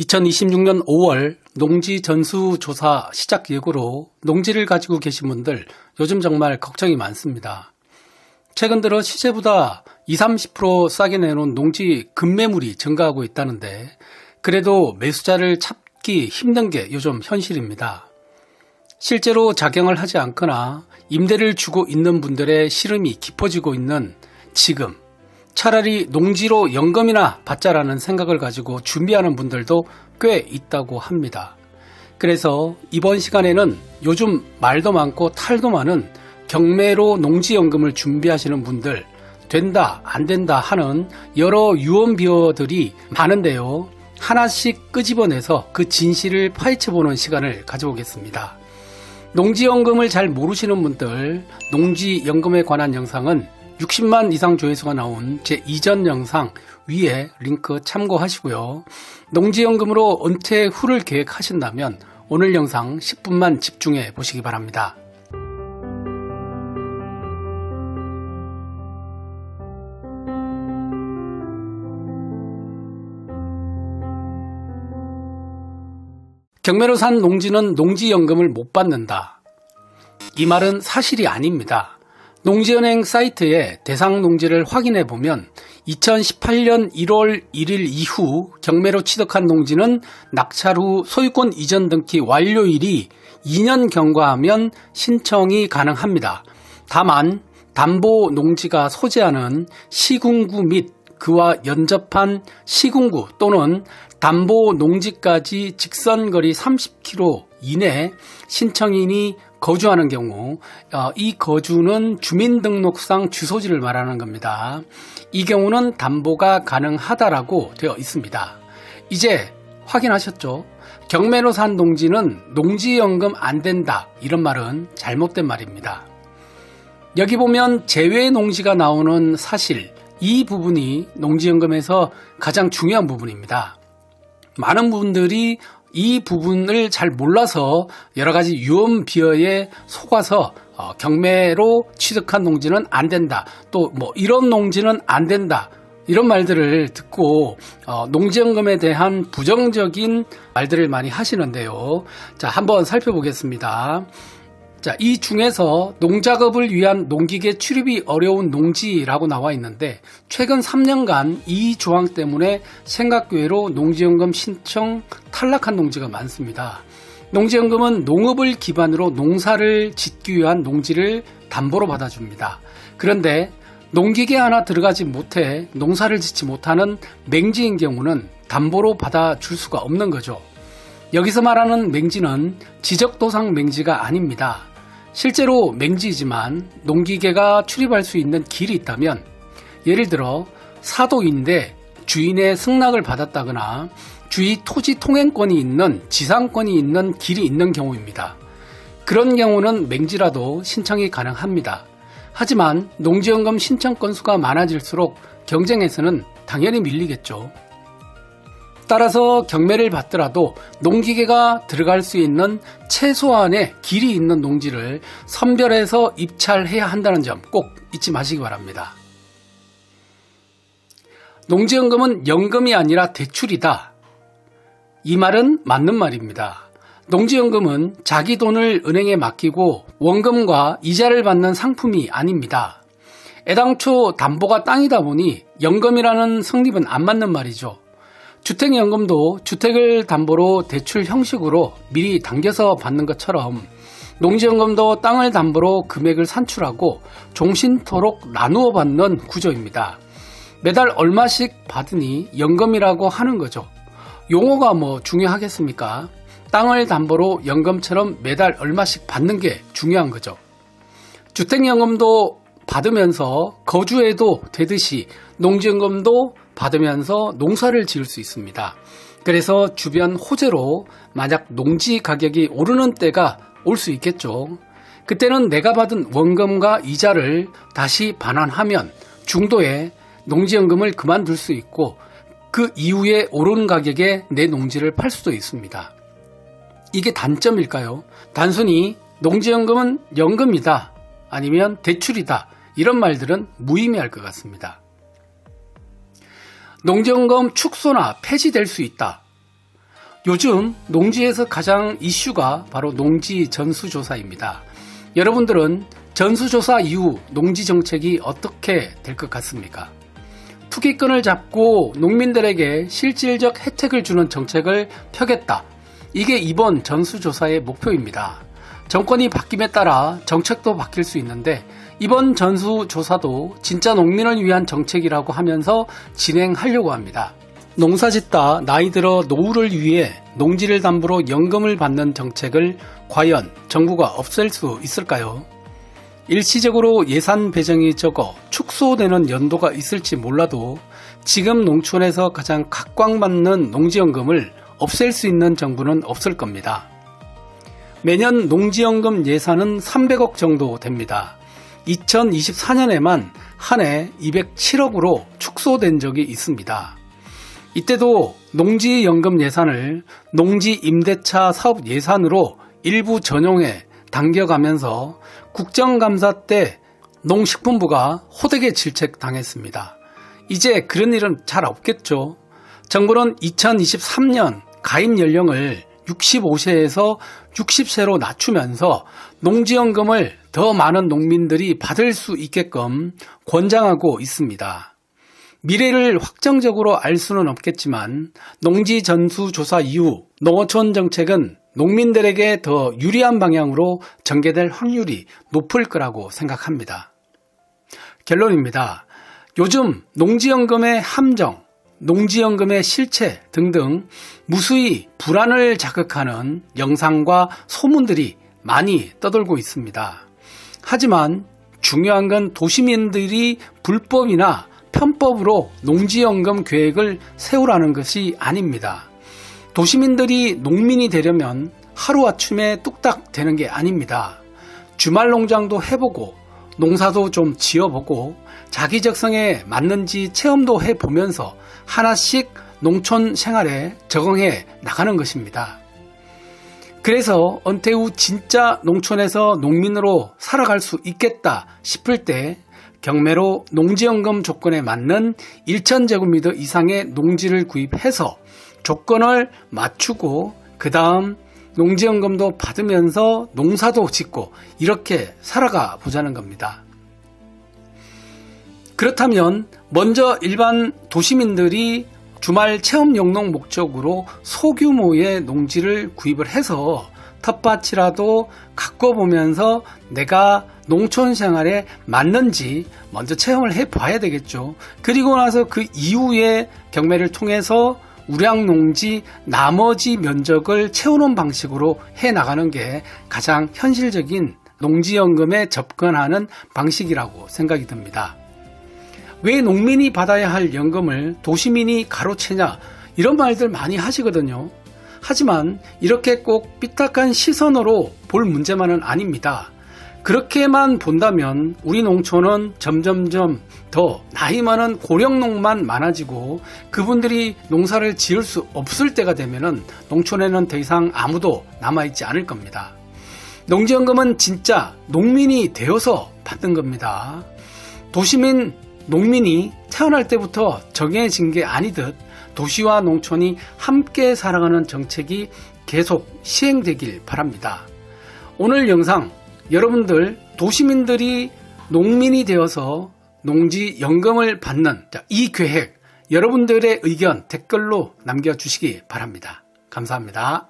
2026년 5월 농지 전수조사 시작 예고로 농지를 가지고 계신 분들 요즘 정말 걱정이 많습니다. 최근 들어 시세보다 20-30% 싸게 내놓은 농지 급매물이 증가하고 있다는데 그래도 매수자를 찾기 힘든 게 요즘 현실입니다. 실제로 작용을 하지 않거나 임대를 주고 있는 분들의 시름이 깊어지고 있는 지금 차라리 농지로 연금이나 받자라는 생각을 가지고 준비하는 분들도 꽤 있다고 합니다. 그래서 이번 시간에는 요즘 말도 많고 탈도 많은 경매로 농지연금을 준비하시는 분들 된다 안 된다 하는 여러 유언비어들이 많은데요. 하나씩 끄집어내서 그 진실을 파헤쳐보는 시간을 가져보겠습니다. 농지연금을 잘 모르시는 분들 농지연금에 관한 영상은 60만 이상 조회수가 나온 제 이전 영상 위에 링크 참고하시고요. 농지연금으로 은퇴 후를 계획하신다면 오늘 영상 10분만 집중해 보시기 바랍니다. 경매로 산 농지는 농지연금을 못 받는다. 이 말은 사실이 아닙니다. 농지은행 사이트에 대상 농지를 확인해 보면 2018년 1월 1일 이후 경매로 취득한 농지는 낙찰 후 소유권 이전 등기 완료일이 2년 경과하면 신청이 가능합니다. 다만 담보 농지가 소재하는 시군구 및 그와 연접한 시군구 또는 담보 농지까지 직선거리 30km 이내 신청인이 거주하는 경우 이 거주는 주민등록상 주소지를 말하는 겁니다. 이 경우는 담보가 가능하다라고 되어 있습니다. 이제 확인하셨죠? 경매로 산 농지는 농지연금 안 된다 이런 말은 잘못된 말입니다. 여기 보면 제외 농지가 나오는 사실 이 부분이 농지연금에서 가장 중요한 부분입니다. 많은 분들이 이 부분을 잘 몰라서 여러 가지 유언비어에 속아서 경매로 취득한 농지는 안 된다. 또 뭐 이런 농지는 안 된다. 이런 말들을 듣고 농지연금에 대한 부정적인 말들을 많이 하시는데요. 자, 한번 살펴보겠습니다. 자, 이 중에서 농작업을 위한 농기계 출입이 어려운 농지라고 나와 있는데 최근 3년간 이 조항 때문에 생각외로 농지연금 신청 탈락한 농지가 많습니다. 농지연금은 농업을 기반으로 농사를 짓기 위한 농지를 담보로 받아줍니다. 그런데 농기계 하나 들어가지 못해 농사를 짓지 못하는 맹지인 경우는 담보로 받아줄 수가 없는 거죠. 여기서 말하는 맹지는 지적도상 맹지가 아닙니다. 실제로 맹지이지만 농기계가 출입할 수 있는 길이 있다면 예를 들어 사도인데 주인의 승낙을 받았다거나 주위 토지 통행권이 있는 지상권이 있는 길이 있는 경우입니다. 그런 경우는 맹지라도 신청이 가능합니다. 하지만 농지연금 신청 건수가 많아질수록 경쟁에서는 당연히 밀리겠죠. 따라서 경매를 받더라도 농기계가 들어갈 수 있는 최소한의 길이 있는 농지를 선별해서 입찰해야 한다는 점 꼭 잊지 마시기 바랍니다. 농지연금은 연금이 아니라 대출이다. 이 말은 맞는 말입니다. 농지연금은 자기 돈을 은행에 맡기고 원금과 이자를 받는 상품이 아닙니다. 애당초 담보가 땅이다 보니 연금이라는 성립은 안 맞는 말이죠. 주택연금도 주택을 담보로 대출 형식으로 미리 당겨서 받는 것처럼 농지연금도 땅을 담보로 금액을 산출하고 종신토록 나누어 받는 구조입니다. 매달 얼마씩 받으니 연금이라고 하는 거죠. 용어가 뭐 중요하겠습니까? 땅을 담보로 연금처럼 매달 얼마씩 받는 게 중요한 거죠. 주택연금도 받으면서 거주해도 되듯이 농지연금도 받으면서 농사를 지을 수 있습니다. 그래서 주변 호재로 만약 농지 가격이 오르는 때가 올 수 있겠죠. 그때는 내가 받은 원금과 이자를 다시 반환하면 중도에 농지연금을 그만둘 수 있고 그 이후에 오른 가격에 내 농지를 팔 수도 있습니다. 이게 단점일까요? 단순히 농지연금은 연금이다 아니면 대출이다 이런 말들은 무의미할 것 같습니다. 농지연금 축소나 폐지될 수 있다. 요즘 농지에서 가장 이슈가 바로 농지 전수조사입니다. 여러분들은 전수조사 이후 농지 정책이 어떻게 될 것 같습니까? 투기권을 잡고 농민들에게 실질적 혜택을 주는 정책을 펴겠다. 이게 이번 전수조사의 목표입니다. 정권이 바뀜에 따라 정책도 바뀔 수 있는데 이번 전수조사도 진짜 농민을 위한 정책이라고 하면서 진행하려고 합니다. 농사짓다 나이 들어 노후를 위해 농지를 담보로 연금을 받는 정책을 과연 정부가 없앨 수 있을까요? 일시적으로 예산 배정이 적어 축소되는 연도가 있을지 몰라도 지금 농촌에서 가장 각광받는 농지연금을 없앨 수 있는 정부는 없을 겁니다. 매년 농지연금 예산은 300억 정도 됩니다. 2024년에만 한 해 207억으로 축소된 적이 있습니다. 이때도 농지연금 예산을 농지임대차 사업 예산으로 일부 전용해 당겨가면서 국정감사 때 농식품부가 호되게 질책당했습니다. 이제 그런 일은 잘 없겠죠. 정부는 2023년 가입 연령을 65세에서 60세로 낮추면서 농지연금을 더 많은 농민들이 받을 수 있게끔 권장하고 있습니다. 미래를 확정적으로 알 수는 없겠지만 농지 전수조사 이후 농어촌 정책은 농민들에게 더 유리한 방향으로 전개될 확률이 높을 거라고 생각합니다. 결론입니다. 요즘 농지연금의 함정, 농지연금의 실체 등등 무수히 불안을 자극하는 영상과 소문들이 많이 떠돌고 있습니다. 하지만 중요한 건 도시민들이 불법이나 편법으로 농지연금 계획을 세우라는 것이 아닙니다. 도시민들이 농민이 되려면 하루아침에 뚝딱 되는 게 아닙니다. 주말 농장도 해보고 농사도 좀 지어보고 자기 적성에 맞는지 체험도 해보면서 하나씩 농촌 생활에 적응해 나가는 것입니다. 그래서 은퇴 후 진짜 농촌에서 농민으로 살아갈 수 있겠다 싶을 때 경매로 농지연금 조건에 맞는 1,000제곱미터 이상의 농지를 구입해서 조건을 맞추고 그 다음 농지연금도 받으면서 농사도 짓고 이렇게 살아가 보자는 겁니다. 그렇다면 먼저 일반 도시민들이 주말 체험 영농 목적으로 소규모의 농지를 구입을 해서 텃밭이라도 가꿔보면서 내가 농촌 생활에 맞는지 먼저 체험을 해봐야 되겠죠. 그리고 나서 그 이후에 경매를 통해서 우량농지 나머지 면적을 채우는 방식으로 해나가는 게 가장 현실적인 농지연금에 접근하는 방식이라고 생각이 듭니다. 왜 농민이 받아야 할 연금을 도시민이 가로채냐 이런 말들 많이 하시거든요. 하지만 이렇게 꼭 삐딱한 시선으로 볼 문제만은 아닙니다. 그렇게만 본다면 우리 농촌은 점점점 더 나이 많은 고령농만 많아지고 그분들이 농사를 지을 수 없을 때가 되면은 농촌에는 더 이상 아무도 남아있지 않을 겁니다. 농지연금은 진짜 농민이 되어서 받는 겁니다. 도시민 농민이 태어날 때부터 정해진 게 아니듯 도시와 농촌이 함께 살아가는 정책이 계속 시행되길 바랍니다. 오늘 영상 여러분들 도시민들이 농민이 되어서 농지연금을 받는 이 계획 여러분들의 의견 댓글로 남겨주시기 바랍니다. 감사합니다.